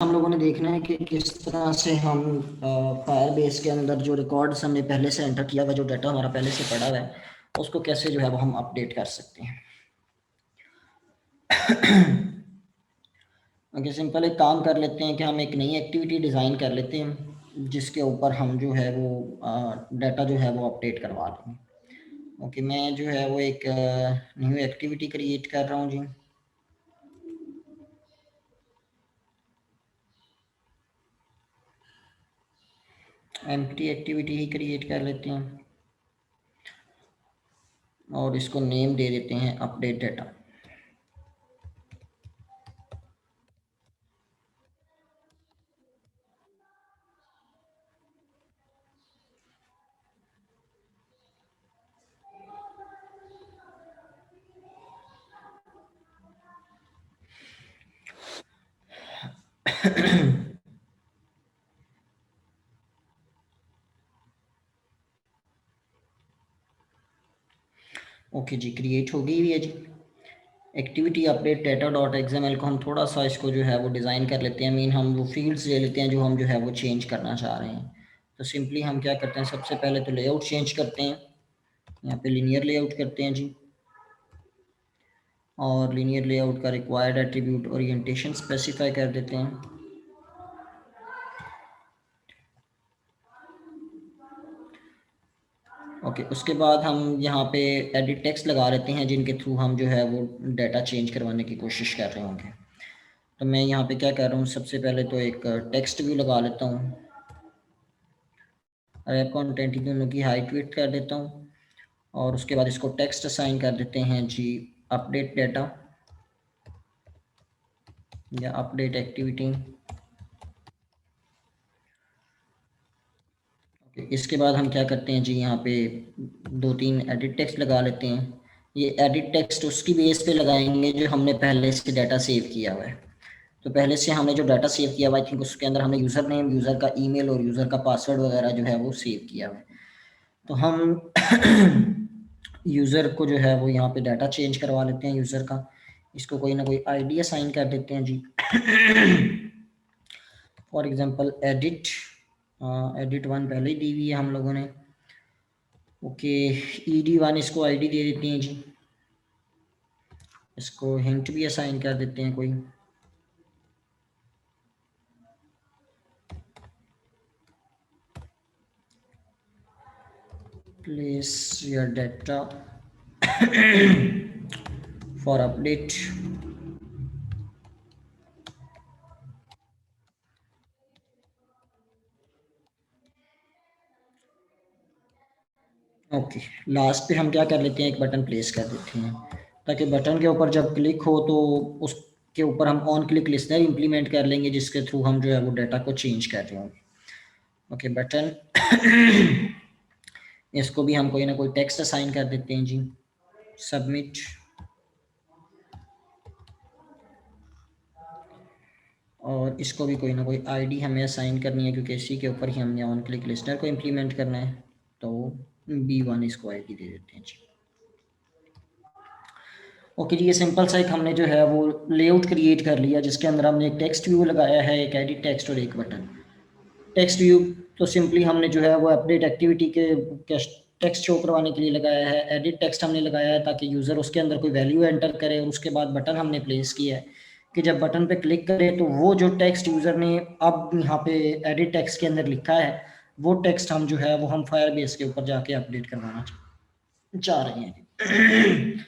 हम लोगों ने देखना है कि किस तरह से हम फायर बेस के अंदर जो रिकॉर्ड्स हमने पहले से एंटर किया हुआ, जो डाटा हमारा पहले से पड़ा हुआ है, उसको कैसे जो है वो हम अपडेट कर सकते हैं। ओके, सिंपल एक काम कर लेते हैं कि हम एक नई एक्टिविटी डिज़ाइन कर लेते हैं जिसके ऊपर हम जो है वो डाटा जो है वो अपडेट करवा लेंगे। ओके, मैं जो है वो एक न्यू एक्टिविटी क्रिएट कर रहा हूँ जी। एम्प्टी एक्टिविटी ही क्रिएट कर लेते हैं और इसको नेम दे देते हैं अपडेट डाटा। ओके जी, क्रिएट हो गई हुई है जी activity update data dot XML को। हम थोड़ा सा इसको जो है वो डिज़ाइन कर लेते हैं। मीन हम वो फील्ड्स ले लेते हैं जो हम जो है वो चेंज करना चाह रहे हैं। तो सिंपली हम क्या करते हैं, सबसे पहले तो लेआउट चेंज करते हैं। यहाँ पे लीनियर लेआउट करते हैं जी, और लीनियर लेआउट का रिक्वायर्ड एट्रीब्यूट ओरिएंटेशन स्पेसिफाई कर देते हैं। ओके, उसके बाद हम यहाँ पे एडिट टेक्स्ट लगा लेते हैं जिनके थ्रू हम जो है वो डाटा चेंज करवाने की कोशिश कर रहे होंगे। तो मैं यहाँ पे क्या कर रहा हूँ, सबसे पहले तो एक टेक्स्ट व्यू लगा लेता हूँ। अरे कंटेंट की दोनों की हाइट विड्थ कर देता हूँ और उसके बाद इसको टेक्स्ट असाइन कर देते हैं जी अपडेट डाटा या अपडेट एक्टिविटी। इसके बाद हम क्या करते हैं जी, यहाँ पे 2-3 एडिट टेक्स्ट लगा लेते हैं। ये एडिट टेक्स्ट उसकी बेस पे लगाएंगे जो हमने पहले से डाटा सेव किया हुआ है। तो पहले से हमने जो डाटा सेव किया हुआ, आई थिंक उसके अंदर हमने यूज़र नेम, यूज़र का ईमेल और यूज़र का पासवर्ड वगैरह जो है वो सेव किया हुआ है। तो हम यूज़र को जो है वो यहाँ पे डाटा चेंज करवा लेते हैं यूज़र का। इसको कोई ना कोई आईडी असाइन कर देते हैं जी। For example edit edit one पहले ही दी हुई है हम लोगों ने। ओके, ed1 इसको आईडी दे देते हैं जी। इसको हिंट भी असाइन कर देते हैं कोई। Place your data for update. Okay, last पे हम क्या कर लेते हैं, एक बटन प्लेस कर देते हैं ताकि बटन के ऊपर जब क्लिक हो तो उसके ऊपर हम ऑन क्लिक लिस्नर इंप्लीमेंट कर लेंगे जिसके थ्रू हम जो है वो डाटा को चेंज कर रहे होंगे। ओके, बटन इसको भी हम कोई ना कोई टेक्स्ट असाइन कर देते हैं जी। सबमिट। और इसको भी कोई ना कोई आईडी हमें असाइन करनी है क्योंकि इसी के ऊपर ही हमने ऑन क्लिक लिस्नर को इम्प्लीमेंट करना है। तो b1 इसको आईडी दे देते हैं जी। ओके जी, ये सिंपल सा एक हमने जो है वो लेआउट क्रिएट कर लिया जिसके अंदर हमने एक टेक्स्ट व्यू लगाया है, एक एडिट टेक्स्ट और एक बटन। टेक्स्ट व्यू तो सिंपली हमने जो है वो अपडेट एक्टिविटी के टेक्स्ट शो करवाने के लिए लगाया है। एडिट टेक्स्ट हमने लगाया है ताकि यूज़र उसके अंदर कोई वैल्यू एंटर करे, और उसके बाद बटन हमने प्लेस किया है कि जब बटन पे क्लिक करे तो वो जो टेक्स्ट यूज़र ने अब यहाँ पे एडिट टेक्स्ट के अंदर लिखा है वो टेक्स्ट हम जो है वो हम फायर बेस के ऊपर जाके अपडेट करवाना चाह रहे हैं।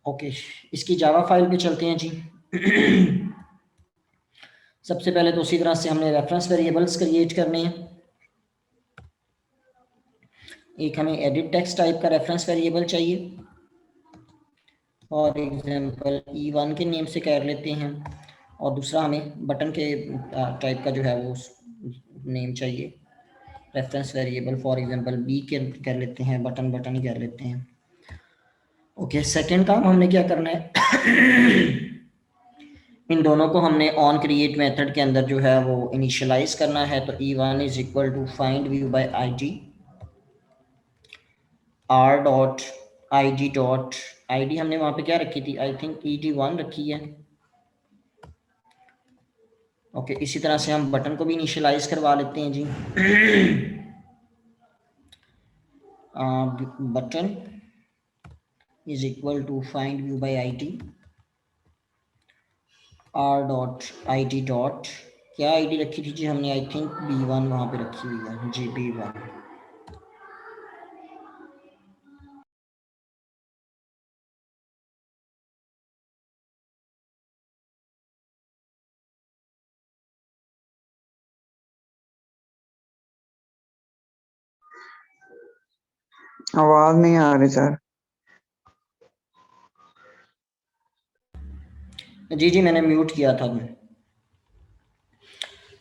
ओके, इसकी जावा फाइल पे चलते हैं जी। सबसे पहले तो उसी तरह से हमने रेफरेंस वेरिएबल्स क्रिएट करने हैं। एक हमें एडिट टेक्स्ट टाइप का रेफरेंस वेरिएबल चाहिए, फॉर एग्जांपल e1 के नेम से कर लेते हैं, और दूसरा हमें बटन के टाइप का जो है वो नेम चाहिए reference variable, for example b के कर लेते हैं, बटन बटन ही कर लेते हैं। ओके, सेकंड काम हमने क्या करना है, इन दोनों को हमने ऑन क्रिएट मेथड के अंदर जो है वो इनिशियलाइज करना है। तो e1 is equal to find view by id r dot id dot id हमने वहां पे क्या रखी थी, आई थिंक ed1 रखी है। ओके, इसी तरह से हम बटन को भी इनिशियलाइज करवा लेते हैं जी। Button is equal to find view by ID R dot I D dot, क्या आईडी रखी थी जी हमने, आई थिंक B1 वहाँ पे रखी हुई है जी, B1। आवाज नहीं आ रही सर। जी जी, मैंने म्यूट किया था।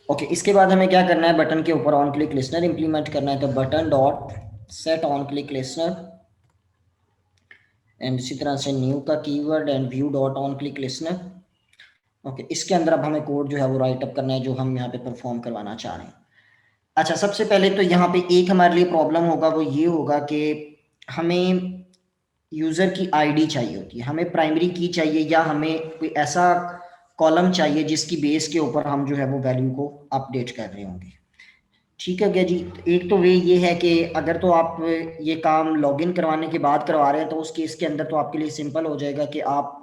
ओके, इसके बाद हमें क्या करना है, बटन के ऊपर ऑन क्लिक लिसनर इंप्लीमेंट करना है। तो button dot set on click listener and इसी तरह से न्यू का keyword and view dot on click listener. Okay, इसके अंदर अब हमें कोड जो है वो राइट अप करना है जो हम यहाँ पे परफॉर्म करवाना चाह रहे हैं। अच्छा, सबसे पहले तो यहाँ पे एक हमारे लिए प्रॉब्लम होगा, वो ये होगा कि हमें यूज़र की आईडी चाहिए होती है, हमें प्राइमरी की चाहिए, या हमें कोई ऐसा कॉलम चाहिए जिसकी बेस के ऊपर हम जो है वो वैल्यू को अपडेट कर रहे होंगे। ठीक है क्या जी। एक तो वे ये है कि अगर तो आप ये काम लॉगिन करवाने के बाद करवा रहे हैं तो उस केस के अंदर तो आपके लिए सिंपल हो जाएगा कि आप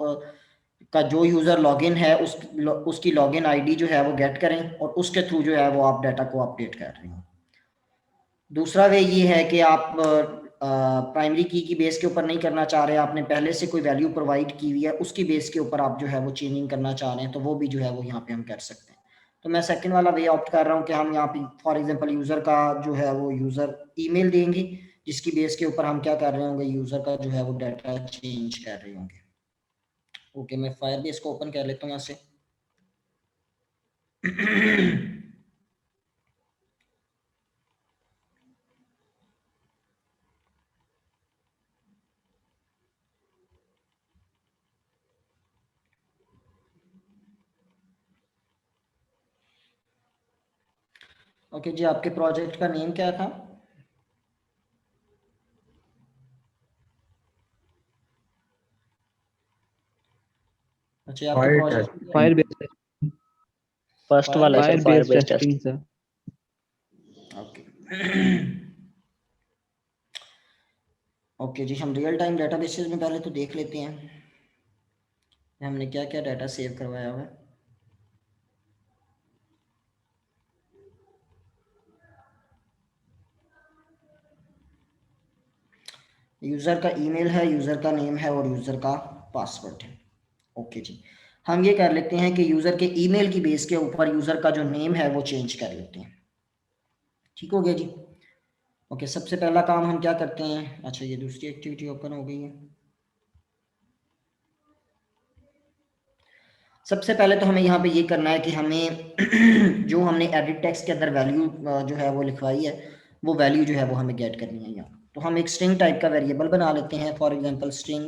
का जो यूज़र लॉगिन है उसकी लॉगिन आईडी जो है वो गेट करें और उसके थ्रू जो है वो आप डाटा को अपडेट कर रहे हो। दूसरा वे ये है कि आप प्राइमरी की बेस के ऊपर नहीं करना चाह रहे, आपने पहले से कोई वैल्यू प्रोवाइड की हुई है, उसकी बेस के ऊपर आप जो है वो चेंजिंग करना चाह रहे हैं, तो वो भी जो है वो यहाँ पे हम कर सकते हैं। तो मैं सेकंड वाला वे ऑप्ट कर रहा हूँ कि हम यहाँ पे फॉर एग्जांपल यूज़र का जो है वो यूज़र ईमेल देंगे, जिसकी बेस के ऊपर हम क्या कर रहे होंगे, यूज़र का जो है वो डाटा चेंज कर रहे होंगे। ओके, मैं फायरबेस को ओपन कर लेता हूँ यहाँ से। ओके जी, आपके प्रोजेक्ट का नेम क्या था? अच्छा, आपके fire project test fire base first वाला है sir, fire base test. Testing sir. Okay. Okay जी, हम रियल टाइम डेटाबेसेस में पहले तो देख लेते हैं हमने क्या क्या डाटा सेव करवाया हुआ है। यूज़र का ईमेल है, यूज़र का नेम है और यूज़र का पासवर्ड है। ओके जी, हम ये कर लेते हैं कि यूज़र के ईमेल की बेस के ऊपर यूज़र का जो नेम है वो चेंज कर लेते हैं। ठीक हो गया जी। ओके, सबसे पहला काम हम क्या करते हैं, अच्छा ये दूसरी एक्टिविटी ओपन हो गई है। सबसे पहले तो हमें यहाँ पे ये करना है कि हमें जो हमने एडिट टेक्स्ट के अंदर वैल्यू जो है वो लिखवाई है, वो वैल्यू जो है वो हमें गेट करनी है यहाँ। तो हम एक स्ट्रिंग टाइप का वेरिएबल बना लेते हैं, for example string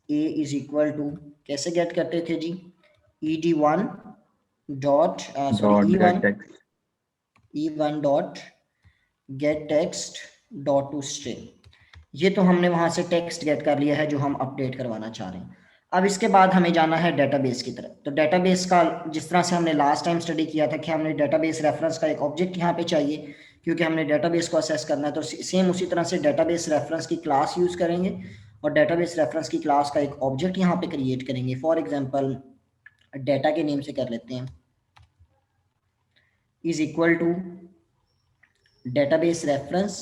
a is equal to, कैसे गेट करते थे जी, ed1 dot sorry e1 dot get text dot to string. ये तो हमने वहां से टेक्स्ट गेट कर लिया है जो हम अपडेट करवाना चाह रहे हैं। अब इसके बाद हमें जाना है डेटाबेस की तरफ। तो डेटाबेस का जिस तरह से हमने लास्ट टाइम स्टडी किया था कि हमने डेटाबेस रेफरेंस का एक ऑब्जेक्ट यहाँ पे चाहिए, क्योंकि हमने डेटाबेस को असेस करना है, तो सेम उसी तरह से डेटाबेस रेफरेंस की क्लास यूज करेंगे और डेटाबेस रेफरेंस की क्लास का एक ऑब्जेक्ट यहाँ पे क्रिएट करेंगे। फॉर एग्जाम्पल डेटा के नेम से कर लेते हैं is equal to database reference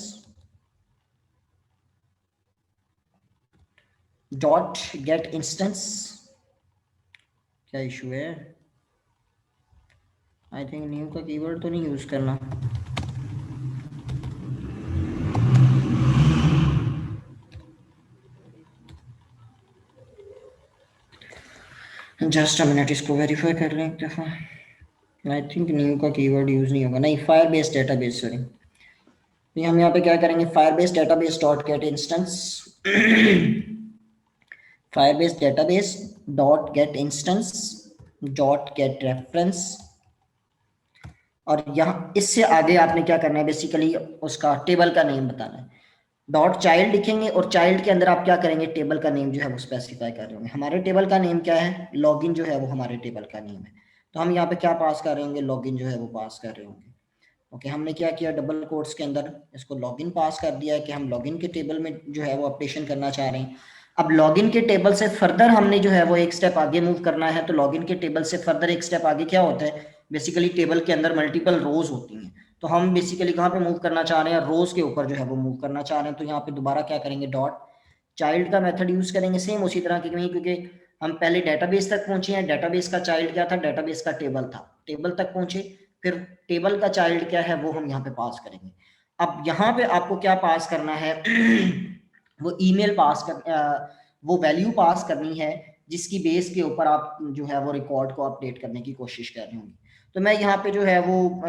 dot get instance. क्या इशू है, आई थिंक न्यू का कीवर्ड तो नहीं यूज करना। जस्ट अ मिनट, इसको वेरीफाई कर लें एक दफ़ा। आई थिंक न्यू का कीवर्ड यूज नहीं होगा, नहीं फायर बेस डेटाबेस, सॉरी। तो हम यहाँ पे क्या करेंगे, fire base database dot get instance, Firebase database dot get instance dot gate reference. और यहाँ इससे आगे आपने क्या करना है, बेसिकली उसका टेबल का नेम बताना है। डॉट चाइल्ड लिखेंगे और चाइल्ड के अंदर आप क्या करेंगे, टेबल का नेम जो है वो स्पेसिफाई कर रहे होंगे। हमारे टेबल का नेम क्या है, लॉगिन जो है वो हमारे टेबल का नेम है। तो हम यहाँ पे क्या पास कर रहे होंगे, लॉगिन जो है वो पास कर रहे होंगे। ओके, हमने क्या किया, डबल कोट्स के अंदर इसको लॉगिन पास कर दिया है कि हम लॉगिन के टेबल में जो है वो अपडेशन करना चाह रहे हैं। अब लॉगिन के टेबल से फर्दर हमने जो है वो एक स्टेप आगे मूव करना है। तो लॉगिन के टेबल से फर्दर एक स्टेप आगे क्या होता है, बेसिकली टेबल के अंदर मल्टीपल रोज होती हैं। तो हम बेसिकली कहाँ पे मूव करना चाह रहे हैं, रोज के ऊपर जो है वो मूव करना चाह रहे हैं। तो यहाँ पे दोबारा क्या करेंगे, डॉट चाइल्ड का मेथड यूज करेंगे सेम उसी तरह की, क्योंकि हम पहले डेटाबेस तक पहुंचे हैं। डेटाबेस का चाइल्ड क्या था, डेटाबेस का टेबल था, टेबल तक पहुंचे, फिर टेबल का चाइल्ड क्या है वो हम यहाँ पे पास करेंगे। अब यहाँ पे आपको क्या पास करना है वो ईमेल पास कर वो वैल्यू पास करनी है जिसकी बेस के ऊपर आप जो है वो रिकॉर्ड को अपडेट करने की कोशिश कर रहे होंगे। तो मैं यहाँ पे जो है वो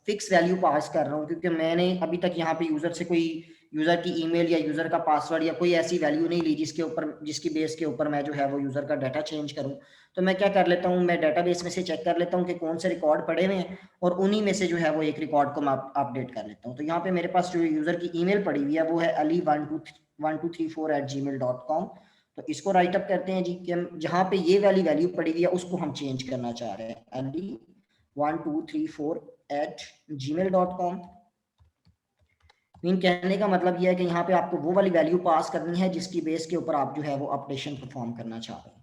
फिक्स वैल्यू पास कर रहा हूँ, क्योंकि मैंने अभी तक यहाँ पे यूजर से कोई यूजर की ईमेल या यूजर का पासवर्ड या कोई ऐसी वैल्यू नहीं ली जिसकी बेस के ऊपर मैं जो है वो यूजर का डाटा चेंज करूं। तो मैं क्या कर लेता हूं, मैं डाटाबेस में से चेक कर लेता हूं कि कौन से रिकॉर्ड पड़े हुए हैं और उन्हीं में से जो है वो एक रिकॉर्ड को मैं अपडेट कर लेता हूं। तो यहाँ पे मेरे पास जो यूजर की ईमेल पड़ी हुई है वो है ali1234@gmail.com। तो इसको राइट अप करते हैं जी कि हम जहाँ पे ये वाली वैल्यू पड़ी हुई है उसको हम चेंज करना चाह रहे हैं, ali1234@gmail.com। मीन कहने का मतलब यह है कि यहाँ पे आपको वो वाली वैल्यू पास करनी है जिसकी बेस के ऊपर आप जो है वो अपडेशन परफॉर्म करना चाह रहे हैं।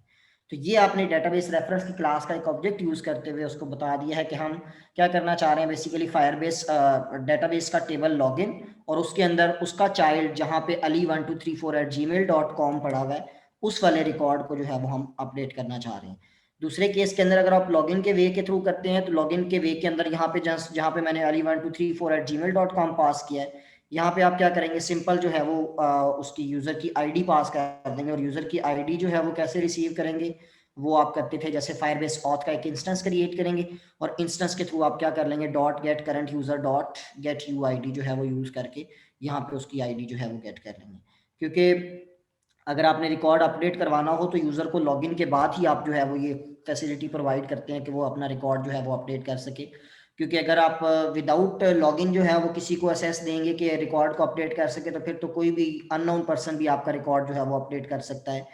तो ये आपने डेटाबेस रेफरेंस की क्लास का एक ऑब्जेक्ट यूज करते हुए उसको बता दिया है कि हम क्या करना चाह रहे हैं। बेसिकली फायरबेस डेटाबेस का टेबल लॉगिन और उसके अंदर उसका चाइल्ड जहाँ पे ali1234@gmail.com पड़ा हुआ है उस वाले रिकॉर्ड को जो है वो हम अपडेट करना चाह रहे हैं। दूसरे केस के अंदर अगर आप लॉगिन के वे के थ्रू करते हैं तो लॉगिन के वे के अंदर यहाँ पे जहाँ पे मैंने ali1234@gmail.com पास किया है, यहाँ पे आप क्या करेंगे, सिंपल जो है वो उसकी यूजर की आईडी पास कर देंगे। और यूजर की आईडी जो है वो कैसे रिसीव करेंगे, वो आप करते थे जैसे फायरबेस ऑथ का एक इंस्टेंस क्रिएट करेंगे और इंस्टेंस के थ्रू आप क्या कर लेंगे, dot gate current user dot get you ID जो है वो यूज करके यहाँ पे उसकी आईडी जो है वो गेट कर लेंगे। क्योंकि अगर आपने रिकॉर्ड अपडेट करवाना हो तो यूजर को लॉगिन के बाद ही आप जो है वो ये फैसिलिटी प्रोवाइड करते हैं कि वो अपना रिकॉर्ड जो है वो अपडेट कर सके। क्योंकि अगर आप विदाउट लॉगिन जो है वो किसी को असेस देंगे कि रिकॉर्ड को अपडेट कर सके तो फिर तो कोई भी अननोन पर्सन भी आपका रिकॉर्ड जो है वो अपडेट कर सकता है।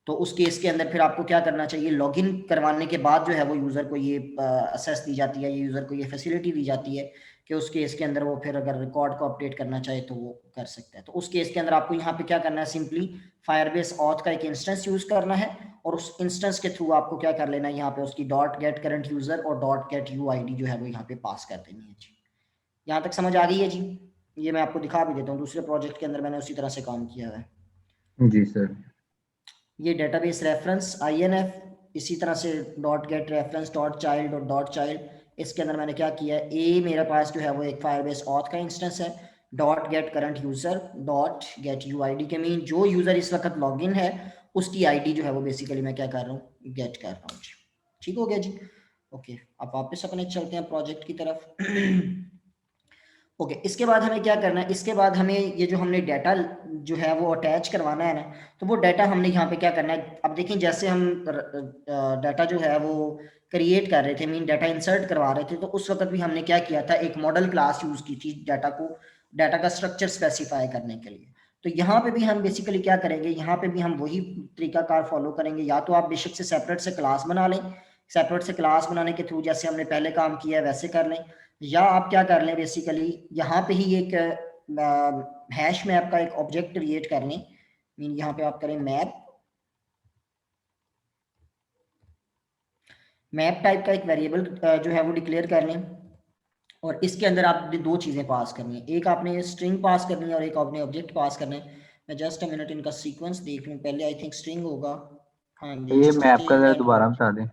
तो उस केस के अंदर फिर आपको क्या करना चाहिए, लॉगिन करवाने के बाद जो है वो यूज़र को ये असेस दी जाती है, यूज़र को ये फैसिलिटी दी जाती है कि उस केस के अंदर वो फिर अगर रिकॉर्ड को अपडेट करना चाहे तो वो कर सकता है। तो उस केस के अंदर आपको यहाँ पे क्या करना है, सिंपली फायरबेस ऑथ का एक इंस्टेंस यूज करना है और उस इंस्टेंस के थ्रू आपको क्या कर लेना है, यहाँ पे उसकी डॉट गेट करंट यूजर और डॉट गेट यू आईडी जो है वो यहाँ पे पास कर देनी है जी। यहाँ तक समझ आ गई है जी? ये मैं आपको दिखा भी देता हूँ, दूसरे प्रोजेक्ट के अंदर मैंने उसी तरह से काम किया है जी सर। ये डेटाबेस रेफरेंस INF इसी तरह से dot gate reference dot child और डॉट चाइल्ड, इसके अंदर मैंने क्या किया है, ए मेरे पास जो है वो एक फायरबेस ऑथ का इंस्टेंस है, dot gate current user dot get you ID के मीन जो यूजर इस वक्त लॉगिन है उसकी आईडी जो है वो बेसिकली मैं क्या कर रहा हूँ, गेट कर रहा हूँ जी। ठीक हो गया जी? ओके, अब वापस अपने चलते हैं प्रोजेक्ट की तरफ। ओके, इसके बाद हमें क्या करना है, इसके बाद हमें ये जो हमने डाटा जो है वो अटैच करवाना है ना, तो वो डाटा हमने यहाँ पे क्या करना है। अब देखें जैसे हम डाटा जो है वो क्रिएट कर रहे थे, मीन डाटा इंसर्ट करवा रहे थे, तो उस वक्त भी हमने क्या किया था, एक मॉडल क्लास यूज की थी डाटा का स्ट्रक्चर स्पेसिफाई करने के लिए। तो यहाँ पे भी हम बेसिकली क्या करेंगे, यहाँ पे भी हम वही तरीकाकार फॉलो करेंगे। या तो आप बेशक से सेपरेट से क्लास बना लें, सेपरेट से क्लास बनाने के थ्रू जैसे हमने पहले काम किया है वैसे कर लें, या आप क्या कर लें, बेसिकली यहाँ पे ही एक हैश मैप का एक ऑब्जेक्ट क्रिएट कर लें। मीन यहाँ पे आप करें मैप टाइप का एक वेरिएबल जो है वो डिक्लेयर कर लें और इसके अंदर आप दो चीजें पास करनी है, एक आपने स्ट्रिंग पास करनी है और एक आपने ऑब्जेक्ट पास करना है। मैं जस्ट अ मिनट इनका सीक्वेंस देख लूं, पहले आई थिंक स्ट्रिंग होगा। हाँ ये मैप का जरा दोबारा बता दें।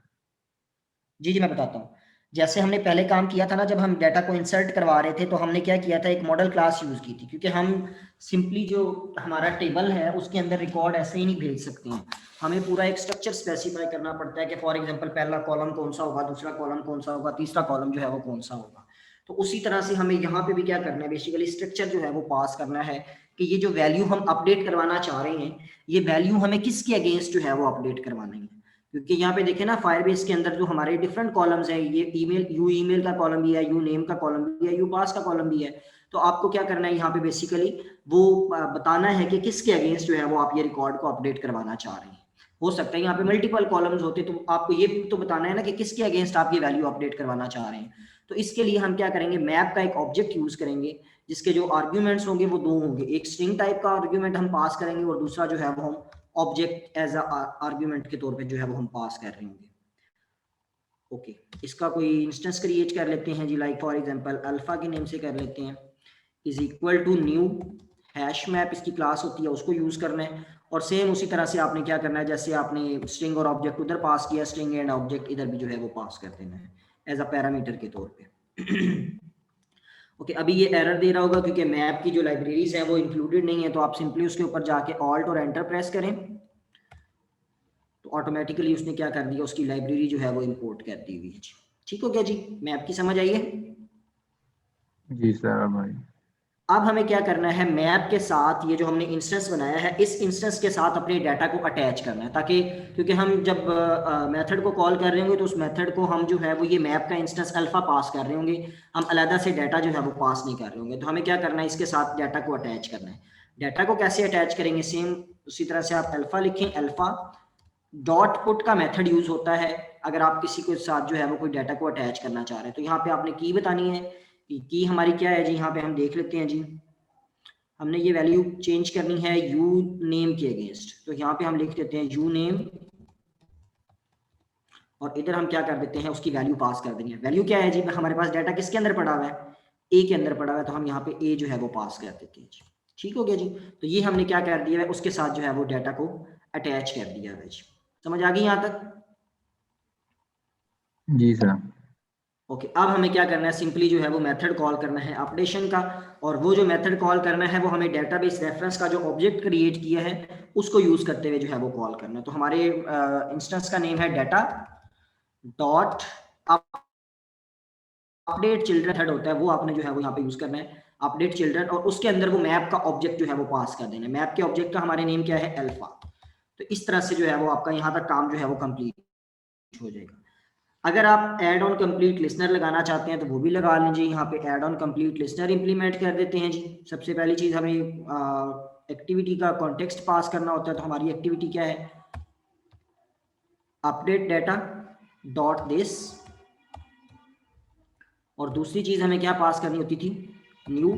जी मैं बताता हूँ। जैसे हमने पहले काम किया था ना, जब हम डाटा को इंसर्ट करवा रहे थे तो हमने क्या किया था, एक मॉडल क्लास यूज की थी, क्योंकि हम सिंपली जो हमारा टेबल है उसके अंदर रिकॉर्ड ऐसे ही नहीं भेज सकते हैं, हमें पूरा एक स्ट्रक्चर स्पेसिफाई करना पड़ता है कि फॉर एग्जांपल पहला कॉलम कौन सा होगा, दूसरा कॉलम कौन सा होगा, तीसरा कॉलम जो है वो कौन सा होगा। तो उसी तरह से हमें यहाँ पे भी क्या करना है, बेसिकली स्ट्रक्चर जो है वो पास करना है कि ये जो वैल्यू हम अपडेट करवाना चाह रहे हैं, ये वैल्यू हमें किसके अगेंस्ट जो है वो अपडेट करवानी है। क्योंकि यहाँ पे देखें ना, फायरबेस के अंदर जो हमारे डिफरेंट कॉलम्स हैं, ये ईमेल का कॉलम भी है, यू नेम का कॉलम भी है, यू पास का कॉलम भी है। तो आपको क्या करना है, यहाँ पे बेसिकली वो बताना है कि किसके अगेंस्ट जो है वो आप ये रिकॉर्ड को अपडेट करवाना चाह रहे हैं। हो सकता है यहाँ पे मल्टीपल कॉलम्स होते, तो आपको ये तो बताना है ना कि किसके अगेंस्ट आप ये वैल्यू अपडेट करवाना चाह रहे हैं। तो इसके लिए हम क्या करेंगे, मैप का एक ऑब्जेक्ट यूज करेंगे जिसके जो आर्ग्यूमेंट्स होंगे वो दो होंगे, एक स्ट्रिंग टाइप का आर्ग्यूमेंट हम पास करेंगे और दूसरा जो है वो हम ऑब्जेक्ट एज आर्ग्यूमेंट के तौर पे जो है वो हम पास कर रहे होंगे। ओके, इसका कोई इंस्टेंस क्रिएट कर लेते हैं जी, लाइक फॉर एग्जांपल अल्फा के नेम से कर लेते हैं, is equal to new hash map, इसकी क्लास होती है उसको यूज करना है। और सेम उसी तरह से आपने क्या करना है, जैसे आपने स्ट्रिंग और ऑब्जेक्ट उधर पास किया, स्ट्रिंग एंड ऑब्जेक्ट इधर भी जो है वो पास कर देना है एज अ पैरामीटर के तौर पे। ओके, अभी ये एरर दे रहा होगा क्योंकि मैप की जो लाइब्रेरीज हैं वो इंक्लूडेड नहीं है, तो आप सिंपली उसके ऊपर जाके ऑल्ट और एंटर प्रेस करें तो ऑटोमेटिकली उसने क्या कर दिया, उसकी लाइब्रेरी जो है वो इंपोर्ट कर दी हुई है। ठीक हो गया जी, मैप की समझ आई है? जी सर भाई। अब हमें क्या करना है, मैप के साथ ये जो हमने इंस्टेंस बनाया है इस इंस्टेंस के साथ अपने डाटा को अटैच करना है, ताकि क्योंकि हम जब मेथड को कॉल कर रहे होंगे तो उस मेथड को हम जो है वो ये मैप का इंस्टेंस अल्फा पास कर रहे होंगे, हम अलग से डाटा जो है वो पास नहीं कर रहे होंगे। तो हमें क्या करना है, इसके साथ डाटा को अटैच करना है। डाटा को कैसे अटैच करेंगे, सेम उसी तरह से आप अल्फा लिखें, अल्फा डॉट पुट का मेथड यूज होता है अगर आप किसी के साथ जो है वो कोई डाटा को अटैच करना चाह रहे हैं। तो यहाँ पे आपने की बतानी है, की हमारी क्या है जी, यहाँ पे हम देख लेते हैं जी, हमने ये वैल्यू चेंज करनी है यू नेम के अगेंस्ट, तो यहाँ पे हम लिख देते हैं यू नेम और इधर हम क्या कर देते हैं, उसकी वैल्यू पास कर देंगे। वैल्यू क्या है जी, हमारे पास डाटा किसके अंदर पड़ा हुआ है, ए के अंदर पड़ा हुआ है, तो हम यहाँ पे ए जो है वो पास कर देते हैं जी। ठीक हो गया जी, तो ये हमने क्या कर दिया है, उसके साथ जो है वो डाटा को अटैच कर दिया है जी। समझ आ गई यहाँ तक? जी सर। ओके, अब हमें क्या करना है, सिंपली जो है वो मेथड कॉल करना है अपडेशन का, और वो जो मेथड कॉल करना है वो हमें डेटाबेस रेफरेंस का जो ऑब्जेक्ट क्रिएट किया है उसको यूज करते हुए जो है वो कॉल करना है। तो हमारे इंस्टेंस का नेम है data dot update children method होता है, वो आपने जो है वो यहाँ पे यूज करना है अपडेट चिल्ड्रन, और उसके अंदर वो मैप का ऑब्जेक्ट जो है वो पास कर देना है। मैप के ऑब्जेक्ट का हमारे नेम क्या है, अल्फा। तो इस तरह से जो है वो आपका यहाँ तक काम जो है वो कंप्लीट हो जाएगा। अगर आप एड ऑन कंप्लीट लिसनर लगाना चाहते हैं तो वो भी लगा लीजिए, यहाँ पे add on complete listener implement कर देते हैं जी। सबसे पहली चीज हमें एक्टिविटी का कॉन्टेक्स्ट पास करना होता है, तो हमारी एक्टिविटी क्या है, अपडेट डाटा डॉट दिस, और दूसरी चीज हमें क्या पास करनी होती थी, new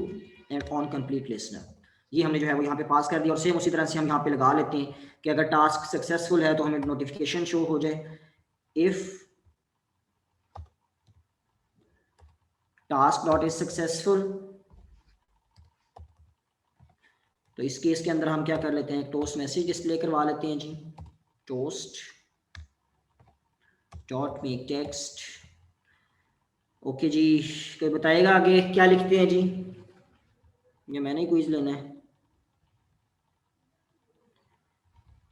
and on complete listener. ये हमने जो है वो यहाँ पे पास कर दिया, और सेम उसी तरह से हम यहाँ पे लगा लेते हैं कि अगर टास्क सक्सेसफुल है तो हमें नोटिफिकेशन शो हो जाए, if task dot is successful, तो इस केस के अंदर हम क्या कर लेते हैं, टोस्ट मैसेज डिस्प्ले करवा लेते हैं जी, toast dot make text. Okay जी, कोई बताएगा आगे क्या लिखते हैं जी, ये मैंने ही क्विज लेना है?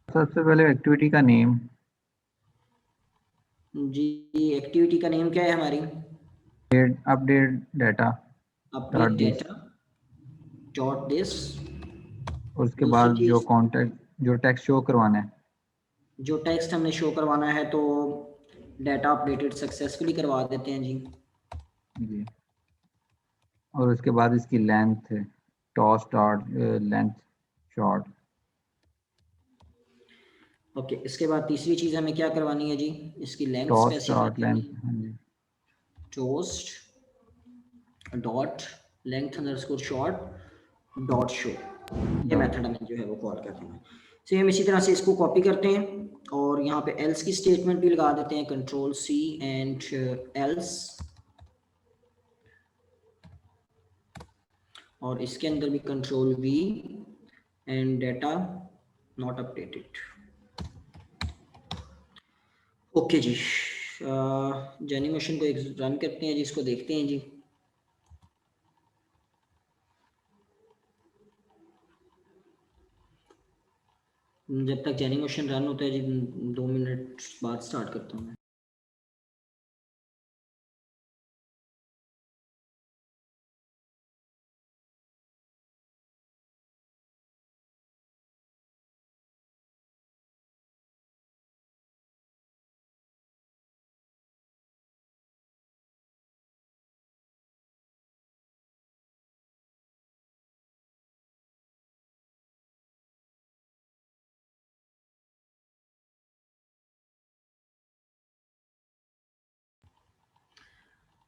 सबसे पहले एक्टिविटी का नेम। जी, एक्टिविटी का नेम क्या है हमारी, update data update dot this. Data dot this. उसके दूसरी बाद जो चीज, कॉन्टेक्ट जो टेक्स्ट शो करवाना है। जो टेक्स्ट हमने शो करवाना है तो डाटा अपडेटेड सक्सेसफुली करवा देते हैं जी। जी। और उसके बाद इसकी लेंथ है, toss dot length short. Okay, इसके बाद तीसरी चीज हमें क्या करवानी है जी, इसकी लेंथ टॉस स्पेसिफाई डॉट करनी लेंथ, है, हाँ जी। Toast dot length underscore short dot show, ये मेथड हमें जो है वो कॉल करते हैं। सेम इसी तरह से इसको कॉपी करते हैं और यहाँ पे एल्स की स्टेटमेंट भी लगा देते हैं, कंट्रोल सी एंड एल्स, और इसके अंदर भी control V and data not updated. Okay जी, जेनिमेशन को एक रन करते हैं जी, इसको देखते हैं जी। जब तक जेनिमेशन रन होता है जी, 2 मिनट बाद स्टार्ट करता हूँ मैं।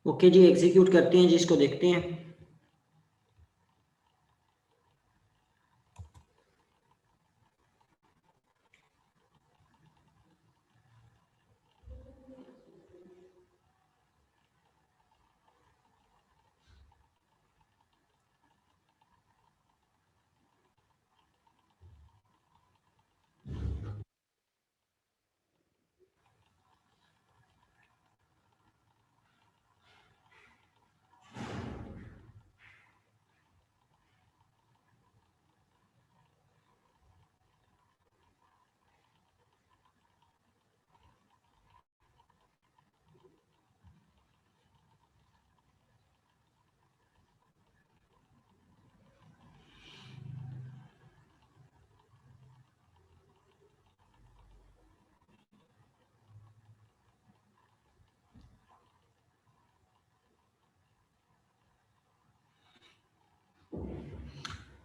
ओके जी, एग्जीक्यूट करते हैं जिसको देखते हैं।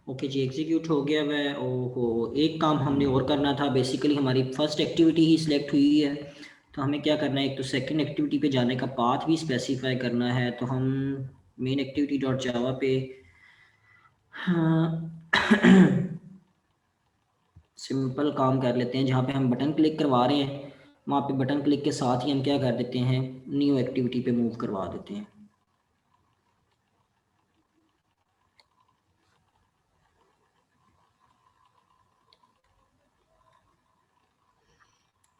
ओके जी, एग्जीक्यूट हो गया वह। ओहो, एक काम हमने और करना था। बेसिकली हमारी फर्स्ट एक्टिविटी ही सिलेक्ट हुई है, तो हमें क्या करना है, एक तो सेकंड एक्टिविटी पे जाने का पाथ भी स्पेसिफाई करना है। तो हम मेन एक्टिविटी डॉट जावा पे सिंपल काम कर लेते हैं। जहाँ पे हम बटन क्लिक करवा रहे हैं, वहाँ पे बटन क्लिक के साथ ही हम क्या कर देते हैं, न्यू एक्टिविटी पे मूव करवा देते हैं।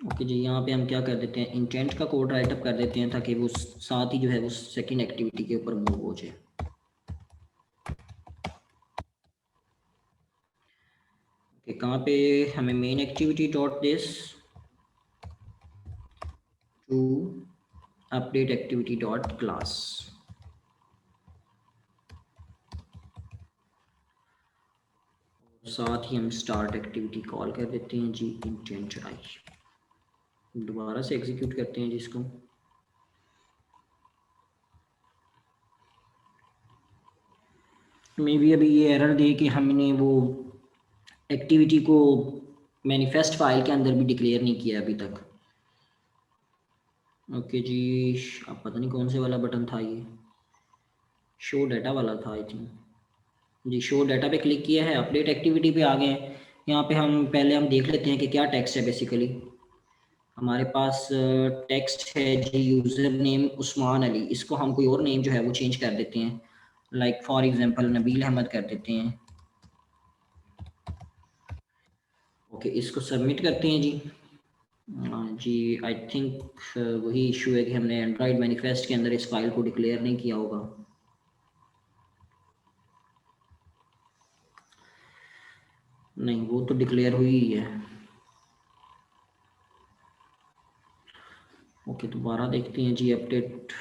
ओके जी, यहाँ पे हम क्या कर देते हैं, इंटेंट का कोड राइट अप कर देते हैं ताकि वो साथ ही जो है वो सेकंड एक्टिविटी के ऊपर मूव हो जाए। ओके, कहाँ पे हमें main activity dot this to update activity dot class, साथ ही हम स्टार्ट एक्टिविटी कॉल कर देते हैं जी इंटेंट आई। दोबारा से एग्जीक्यूट करते हैं जिसको। मे भी अभी ये एरर दे कि हमने वो एक्टिविटी को मैनिफेस्ट फाइल के अंदर भी डिक्लेयर नहीं किया अभी तक। ओके जी, अब पता नहीं कौन से वाला बटन था ये, शो डाटा वाला था आई थिंक जी। शो डाटा पे क्लिक किया है, अपडेट एक्टिविटी पे आ गए हैं। यहाँ पे हम पहले हम देख लेते हैं कि क्या टेक्स्ट है। बेसिकली हमारे पास टेक्स्ट है जी, यूज़र नेम उस्मान अली, इसको हम कोई और नेम जो है वो चेंज कर देते हैं। Like for example Nabeel Ahmed कर देते हैं। ओके, इसको सबमिट करते हैं जी। जी आई थिंक वही इशू है कि हमने एंड्रॉयड मैनिफेस्ट के अंदर इस फाइल को डिक्लेयर नहीं किया होगा। नहीं, वो तो डिक्लेयर हुई ही है। ओके, दोबारा देखते हैं जी अपडेट।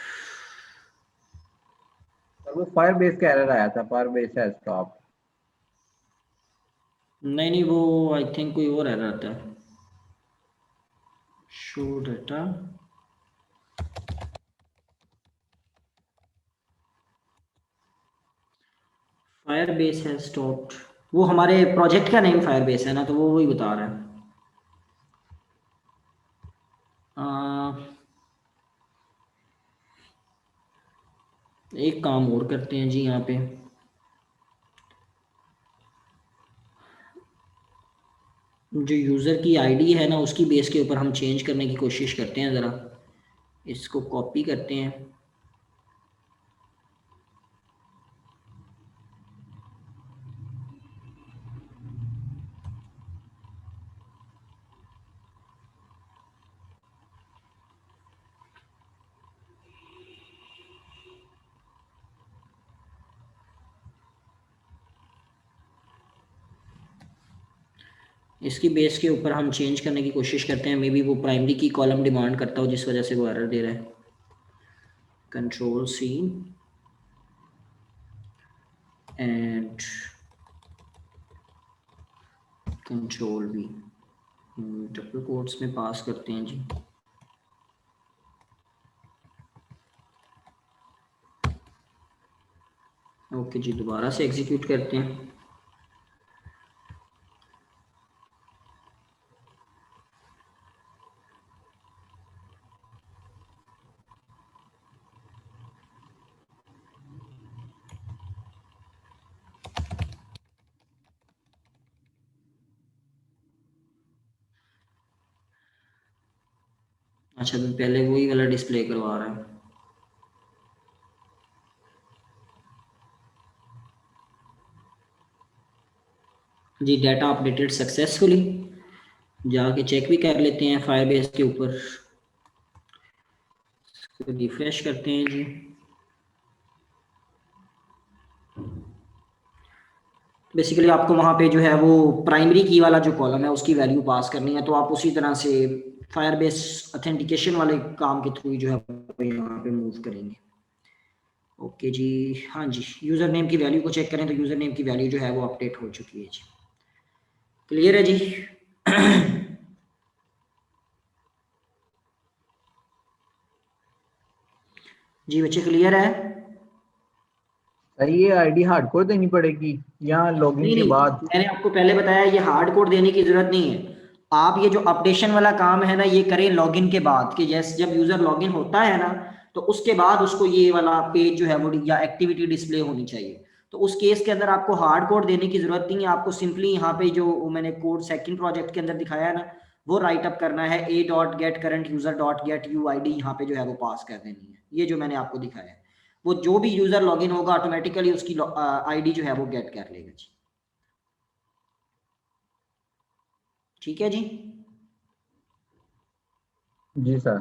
वो फायर बेस का एरर आया था, फायर बेस है स्टॉप। नहीं, वो आई थिंक कोई और एरर आता है। शो डाटा फायर बेस है स्टॉप्ड, वो हमारे प्रोजेक्ट का नेम फायर बेस है ना, तो वो वही बता रहा है। एक काम और करते हैं जी, यहाँ पे जो यूज़र की आईडी है ना, उसकी बेस के ऊपर हम चेंज करने की कोशिश करते हैं। ज़रा इसको कॉपी करते हैं। इसकी बेस के ऊपर हम चेंज करने की कोशिश करते हैं। मे बी वो प्राइमरी की कॉलम डिमांड करता हो, जिस वजह से वो एरर दे रहा है। Control C and control V, double quotes में पास करते हैं जी। ओके जी, दोबारा से एग्जीक्यूट करते हैं। अच्छा तो पहले वही वाला डिस्प्ले करवा रहा है। जी डाटा अपडेटेड सक्सेसफुली, जाके चेक भी कर लेते हैं फायरबेस के ऊपर, रिफ्रेश करते हैं जी। बेसिकली आपको वहाँ पे जो है वो प्राइमरी की वाला जो कॉलम है उसकी वैल्यू पास करनी है, तो आप उसी तरह से फायरबेस ऑथेंटिकेशन वाले काम के थ्रू जो है वो यहाँ पे मूव करेंगे। ओके जी, हाँ जी, यूज़र नेम की वैल्यू को चेक करें तो यूज़र नेम की वैल्यू जो है वो अपडेट हो चुकी है जी। क्लियर है जी? जी बच्चे क्लियर है? सर ये आईडी हार्डकोर देनी पड़ेगी या लॉगिन नहीं के नहीं, बाद? मैंने आपको पहले बताया ये हार्ड कोड देने की जरूरत नहीं है। आप ये जो अपडेशन वाला काम है ना ये करें लॉगिन के बाद, कि जैसे जब यूजर लॉगिन होता है ना तो उसके बाद उसको ये वाला पेज जो है वो या एक्टिविटी डिस्प्ले होनी चाहिए। तो उस केस के अंदर आपको हार्ड कोड देने की जरूरत नहीं है, आपको सिंपली यहाँ पे जो मैंने कोड सेकंड प्रोजेक्ट के अंदर दिखाया है ना वो राइट अप करना है, a dot gate current user dot get you I D यहाँ पे जो है वो पास कर देनी है। ये जो मैंने आपको दिखाया है वो जो भी यूजर लॉगिन होगा ऑटोमेटिकली उसकी आईडी जो है वो गेट कर लेगा जी। ठीक है जी? जी सर।